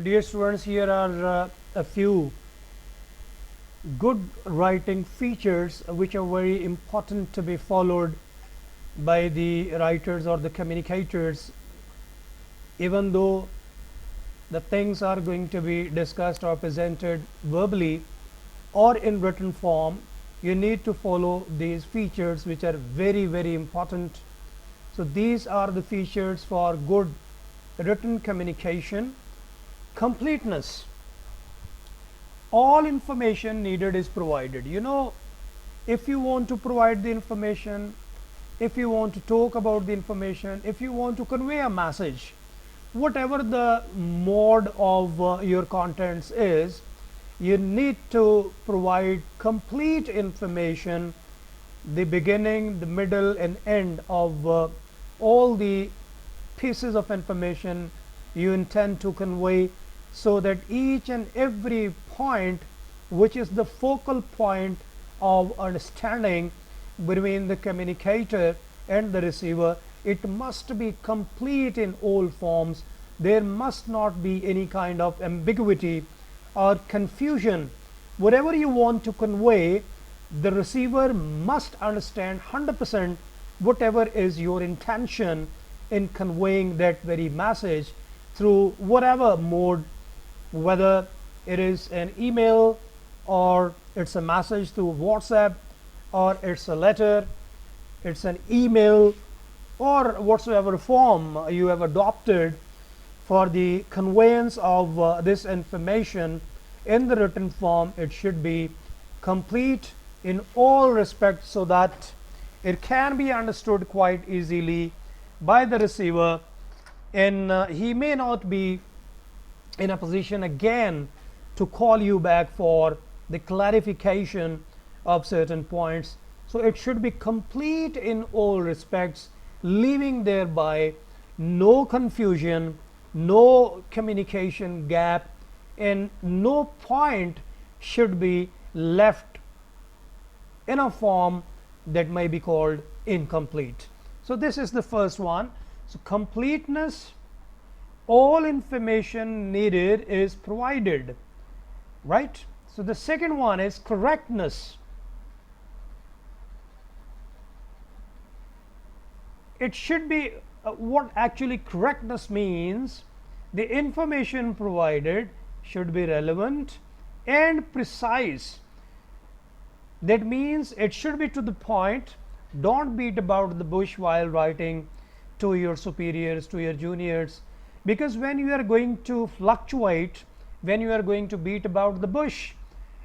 dear students, here are a few good writing features which are very important to be followed by the writers or the communicators. Even though the things are going to be discussed or presented verbally or in written form, you need to follow these features which are very important. So these are the features for good written communication. Completeness. All information needed is provided. If you want to provide the information, if you want to talk about the information, if you want to convey a message, whatever the mode of your contents is, you need to provide complete information, the beginning, the middle and end of all the pieces of information you intend to convey, so that each and every point, which is the focal point of understanding between the communicator and the receiver, it must be complete in all forms. There must not be any kind of ambiguity or confusion. Whatever you want to convey, the receiver must understand 100% whatever is your intention in conveying that very message through whatever mode, whether it is an email or it's a message through WhatsApp, or it's a letter, it's an email, or whatsoever form you have adopted for the conveyance of this information in the written form. It should be complete in all respects so that it can be understood quite easily by the receiver, and he may not be in a position again to call you back for the clarification of certain points. So it should be complete in all respects, leaving thereby no confusion, no communication gap, and no point should be left in a form that may be called incomplete. So this is the first one. So completeness, all information needed is provided, right? So the second one is correctness. It should be what actually correctness means. The information provided should be relevant and precise. That means it should be to the point. Don't beat about the bush while writing to your superiors, to your juniors, because when you are going to fluctuate, when you are going to beat about the bush,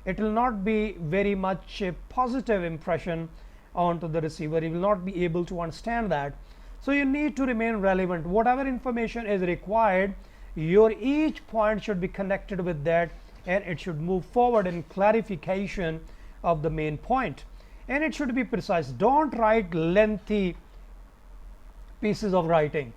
it will not be very much a positive impression onto the receiver. He will not be able to understand that. So you need to remain relevant. Whatever information is required, your each point should be connected with that, and it should move forward in clarification of the main point, and it should be precise. Don't write lengthy pieces of writing.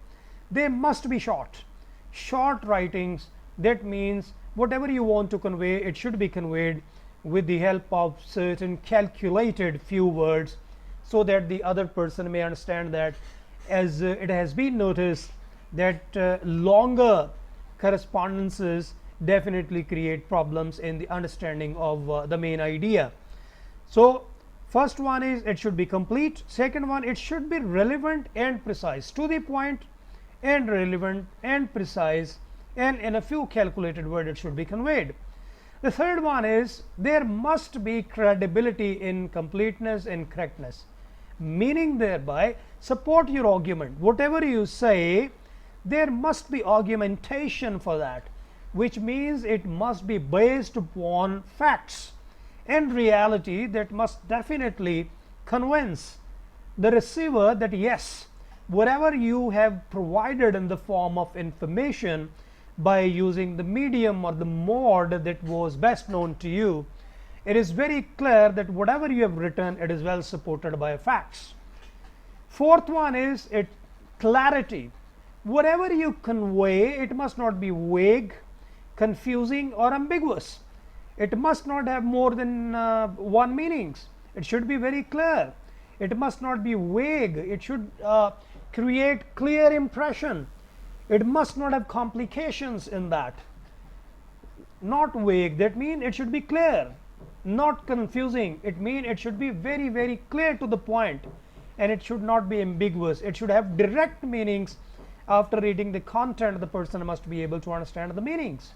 They must be short writings. That means whatever you want to convey, it should be conveyed with the help of certain calculated few words, so that the other person may understand that. As it has been noticed that longer correspondences definitely create problems in the understanding of the main idea. So first one is it should be complete. Second one, it should be relevant and precise, to the point and relevant and precise, and in a few calculated words it should be conveyed. The third one is there must be credibility in completeness and correctness, meaning thereby support your argument. Whatever you say, there must be argumentation for that, which means it must be based upon facts and reality that must definitely convince the receiver that yes, whatever you have provided in the form of information by using the medium or the mode that was best known to you, it is very clear that whatever you have written, it is well supported by facts. Fourth one is clarity. Whatever you convey, it must not be vague, confusing or ambiguous. It must not have more than one meanings. It should be very clear. It must not be vague. It should create clear impression. It must not have complications in that. not vague. That means it should be clear, not confusing. It means it should be very, very clear to the point, and it should not be ambiguous. It should have direct meanings. After reading the content, the person must be able to understand the meanings.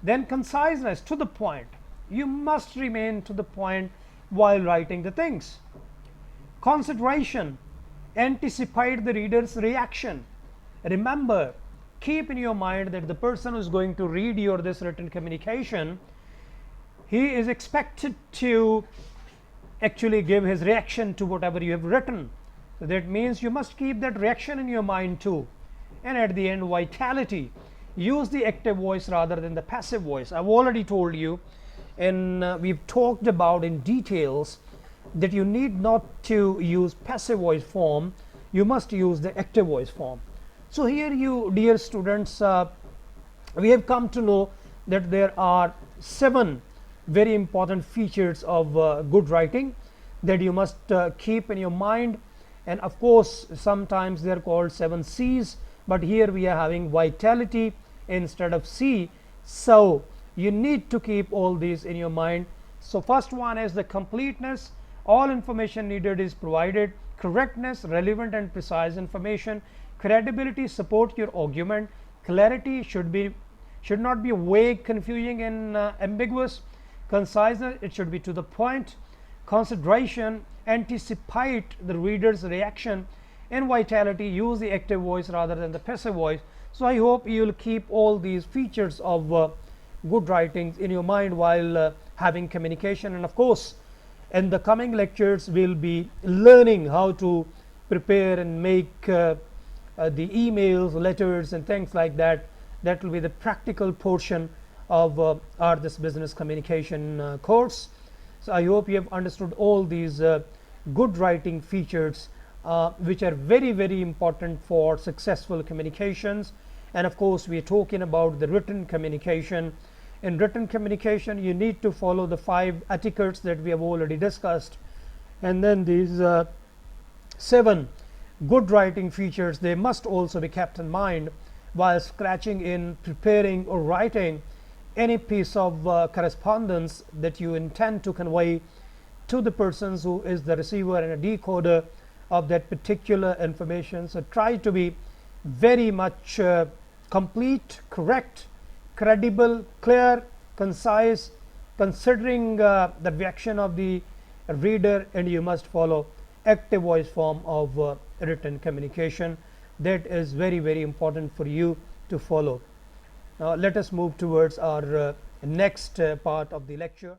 Then conciseness, to the point. You must remain to the point while writing the things. Consideration, anticipate the reader's reaction. Remember, keep in your mind that the person who is going to read your this written communication, he is expected to actually give his reaction to whatever you have written. So that means you must keep that reaction in your mind too. And at the end, vitality. Use the active voice rather than the passive voice. I've already told you, and we've talked about in details, that you need not to use passive voice form. You must use the active voice form. So here, you dear students, we have come to know that there are 7 very important features of good writing that you must keep in your mind. And of course, sometimes they are called 7 C's, but here we are having vitality instead of C. So you need to keep all these in your mind. So first one is the completeness. All information needed is provided. Correctness, relevant and precise information. Credibility, support your argument. Clarity, should not be vague, confusing, and ambiguous. Conciseness, it should be to the point. Consideration, anticipate the reader's reaction. And vitality, use the active voice rather than the passive voice. So I hope you will keep all these features of good writings in your mind while having communication. And of course, in the coming lectures, we'll be learning how to prepare and make the emails, letters, and things like that. That will be the practical portion of our this business communication course. So I hope you have understood all these good writing features, which are very, very important for successful communications. And of course, we are talking about the written communication. In written communication, you need to follow the 5 etiquettes that we have already discussed, and then these 7 good writing features, they must also be kept in mind while scratching in, preparing, or writing any piece of correspondence that you intend to convey to the persons who is the receiver and a decoder of that particular information. So try to be very much complete, correct, credible, clear, concise, considering the reaction of the reader, and you must follow active voice form of written communication. That is very, very important for you to follow. Now let us move towards our next part of the lecture.